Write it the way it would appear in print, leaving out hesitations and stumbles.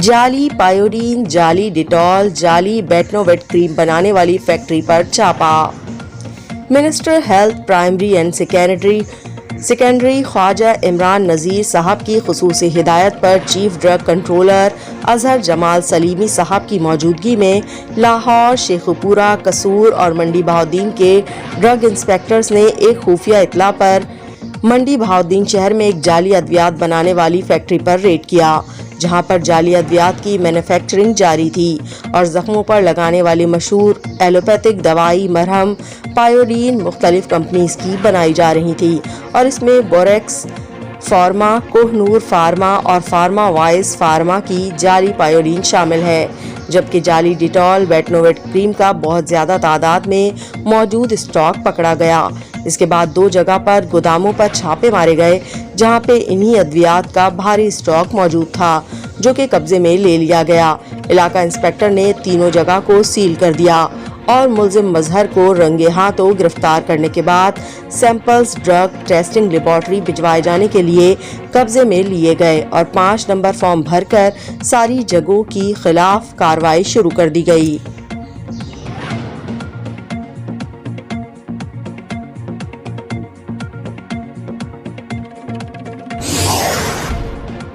جعلی پایوڈین، جعلی ڈیٹول، جعلی بیٹنوویٹ کریم بنانے والی فیکٹری پر چھاپا۔ Minister health primary and secondary Khawaja Imran Nazir صاحب کی خصوصی ہدایت پر chief drug controller Azhar Jamal Salimi صاحب کی موجودگی میں لاہور، شیخو پورہ، قصور اور منڈی بہاؤالدین کے ڈرگ انسپیکٹرز نے ایک خفیہ اطلاع پر منڈی بہاؤالدین شہر میں ایک جعلی ادویات بنانے والی فیکٹری پر ریڈ کیا، جہاں پر جعلی ادویات کی مینوفیکچرنگ جاری تھی اور زخموں پر لگانے والی مشہور ایلوپیتھک دوائی مرہم پایوڈین مختلف کمپنیز کی بنائی جا رہی تھی اور اس میں بوریکس فارما، کوہ نور فارما اور فارما وائز فارما کی جعلی پایوڈین شامل ہے، جبکہ جعلی ڈیٹول بیٹنوویٹ کریم کا بہت زیادہ تعداد میں موجود اسٹاک پکڑا گیا۔ اس کے بعد 2 جگہ پر گوداموں پر چھاپے مارے گئے جہاں پہ انہی ادویات کا بھاری اسٹاک موجود تھا، جو کہ قبضے میں لے لیا گیا۔ علاقہ انسپیکٹر نے تینوں جگہ کو سیل کر دیا اور ملزم مظہر کو رنگے ہاتھوں گرفتار کرنے کے بعد سیمپلز ڈرگ ٹیسٹنگ لیبارٹری بھجوائے جانے کے لیے قبضے میں لیے گئے اور 5 نمبر فارم بھر کر ساری جگہوں کی خلاف کارروائی شروع کر دی گئی۔